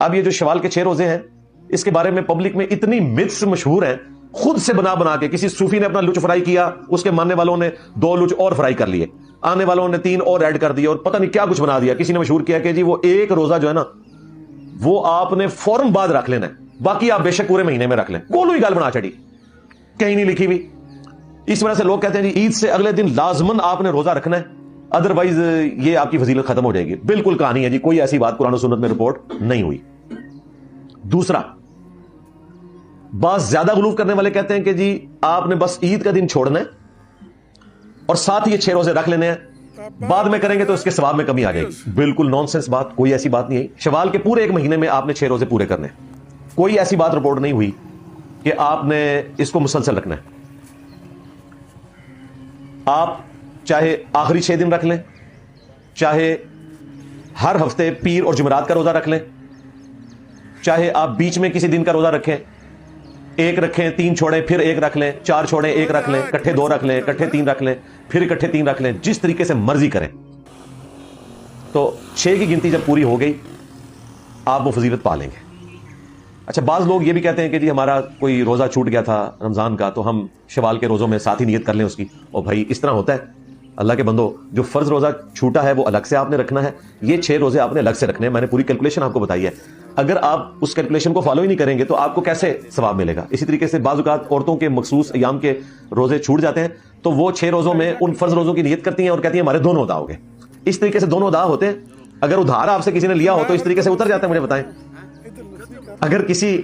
اب یہ جو شوال کے 6 روزے ہیں اس کے بارے میں پبلک میں اتنی متس مشہور ہیں, خود سے بنا کے کسی صوفی نے اپنا لچ فرائی کیا, اس کے ماننے والوں نے 2 لچ اور فرائی کر لیے, آنے والوں نے 3 اور ایڈ کر دیے, اور پتہ نہیں کیا کچھ بنا دیا. کسی نے مشہور کیا کہ جی وہ ایک روزہ جو ہے نا وہ آپ نے فوراً بعد رکھ لینا ہے, باقی آپ بے شک پورے مہینے میں رکھ لیں. کوئی گال بنا چڑی, کہیں نہیں لکھی ہوئی. اس وجہ سے لوگ کہتے ہیں جی عید سے اگلے دن لازمن آپ نے روزہ رکھنا ہے, ادروائز یہ آپ کی فضیلت ختم ہو جائے گی. بالکل کہانی ہے جی, کوئی ایسی بات قرآن و سنت میں رپورٹ نہیں ہوئی. دوسرا, بعض زیادہ غلو کرنے والے کہتے ہیں کہ جی آپ نے بس عید کا دن چھوڑنا ہے اور ساتھ یہ 6 روزے رکھ لینے ہیں, بعد میں کریں گے تو اس کے ثواب میں کمی آ جائے گی. بالکل نان سینس بات, کوئی ایسی بات نہیں ہے. شوال کے پورے 1 مہینے میں آپ نے 6 روزے پورے کرنے ہیں. کوئی ایسی بات رپورٹ نہیں ہوئی کہ آپ نے اس کو مسلسل رکھنا ہے. آپ چاہے آخری 6 دن رکھ لیں, چاہے ہر ہفتے پیر اور جمعرات کا روزہ رکھ لیں, چاہے آپ بیچ میں کسی دن کا روزہ رکھیں, 1 رکھیں 3 چھوڑیں پھر 1 رکھ لیں, 4 چھوڑیں 1 رکھ لیں, اکٹھے 2 رکھ لیں, اکٹھے 3 رکھ لیں, پھر اکٹھے 3 رکھ لیں, جس طریقے سے مرضی کریں. تو 6 کی گنتی جب پوری ہو گئی آپ وہ فضیلت پا لیں گے. اچھا, بعض لوگ یہ بھی کہتے ہیں کہ جی ہمارا کوئی روزہ چھوٹ گیا تھا رمضان کا تو ہم شوال کے روزوں میں ساتھ ہی نیت کر لیں اس کی. اور بھائی اس طرح ہوتا ہے اللہ کے بندو, جو فرض روزہ چھوٹا ہے وہ الگ سے آپ نے رکھنا ہے, یہ 6 روزے آپ نے الگ سے رکھنے ہیں. میں نے پوری کیلکولیشن آپ کو بتائی ہے. اگر آپ اس کیلکولیشن کو فالو ہی نہیں کریں گے تو آپ کو کیسے ثواب ملے گا؟ اسی طریقے سے بعض اوقات عورتوں کے مخصوص ایام کے روزے چھوٹ جاتے ہیں تو وہ 6 روزوں میں ان فرض روزوں کی نیت کرتی ہیں اور کہتی ہیں ہمارے دونوں ادا ہو گئے. اس طریقے سے دونوں ادا ہوتے ہیں. اگر ادھار آپ سے کسی نے لیا ہو تو اس طریقے سے اتر جاتا ہے. مجھے بتائیں, اگر کسی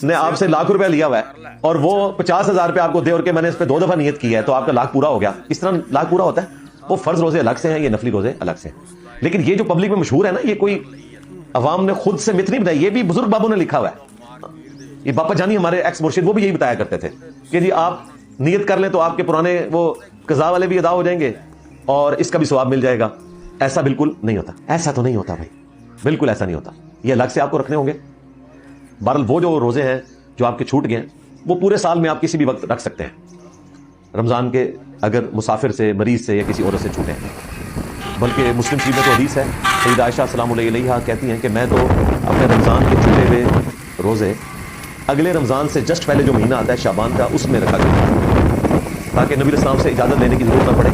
نے آپ سے ₹1,00,000 لیا ہوا ہے اور وہ 50,000 روپے آپ کو دے اور کہ میں نے اس پہ 2 دفعہ نیت کی ہے تو آپ کا 1,00,000 پورا ہو گیا, اس طرح 1,00,000 پورا ہوتا ہے. وہ فرض روزے الگ سے ہیں, یہ نفلی روزے الگ سے ہیں. لیکن یہ جو پبلک میں مشہور ہے نا, یہ کوئی عوام نے خود سے مت نہیں بتائی, یہ بھی بزرگ بابوں نے لکھا ہوا ہے. یہ باپا جانی ہمارے ایکس مرشد وہ بھی یہی بتایا کرتے تھے کہ جی آپ نیت کر لیں تو آپ کے پرانے وہ قضا والے بھی ادا ہو جائیں گے اور اس کا بھی ثواب مل جائے گا. ایسا بالکل نہیں ہوتا, ایسا تو نہیں ہوتا بھائی, بالکل ایسا نہیں ہوتا. یہ الگ سے آپ کو رکھنے ہوں گے. بہرحال وہ جو روزے ہیں جو آپ کے چھوٹ گئے ہیں وہ پورے سال میں آپ کسی بھی وقت رکھ سکتے ہیں. رمضان کے اگر مسافر سے, مریض سے یا کسی عورت سے چھوٹے ہیں. بلکہ مسلم شریف میں تو حدیث ہے, سیدہ عائشہ سلام اللہ علیہا کہتی ہیں کہ میں تو اپنے رمضان کے چھوٹے ہوئے روزے اگلے رمضان سے جسٹ پہلے جو مہینہ آتا ہے شعبان کا, اس میں رکھا کرتا ہوں تاکہ نبی اسلام سے اجازت لینے کی ضرورت نہ پڑے,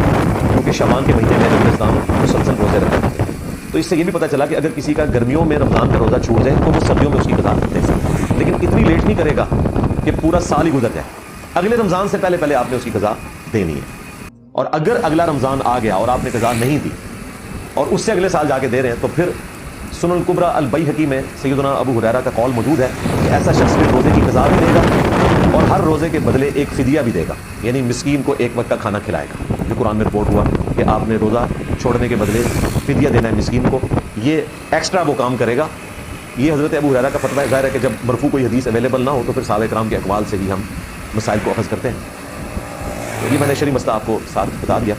کیونکہ شعبان کے مہینے میں نبی اسلام مسلسل روزے رکھا کرتے ہیں. تو اس سے یہ بھی پتہ چلا کہ اگر کسی کا گرمیوں میں رمضان کا روزہ چھوٹ جائے تو وہ سردیوں میں اس کی قضا دے سکتے ہیں, لیکن اتنی لیٹ نہیں کرے گا کہ پورا سال ہی گزر جائے. اگلے رمضان سے پہلے آپ نے اس کی قضا دینی ہے. اور اگر اگلا رمضان آ گیا اور آپ نے قضا نہیں دی اور اس سے اگلے سال جا کے دے رہے ہیں تو پھر سنن الکبریٰ البیہقی میں سیدنا ابو ہریرہ کا قول موجود ہے کہ ایسا شخص بھی روزے کی قضا بھی دے گا اور ہر روزے کے بدلے ایک فدیہ بھی دے گا, یعنی مسکین کو 1 وقت کا کھانا کھلائے گا. جو قرآن میں رپورٹ ہوا کہ آپ نے روزہ چھوڑنے کے بدلے فدیہ دینا ہے مسکین کو, یہ ایکسٹرا وہ کام کرے گا. یہ حضرت ابو ہریرہ کا فتویٰ ہے. ظاہر ہے کہ جب مرفوع کوئی حدیث اویلیبل نہ ہو تو پھر صحابہ کرام کے اقوال سے ہی ہم مسائل کو اخذ کرتے ہیں. یہ میں نے شرعی مسئلہ آپ کو ساتھ بتا دیا.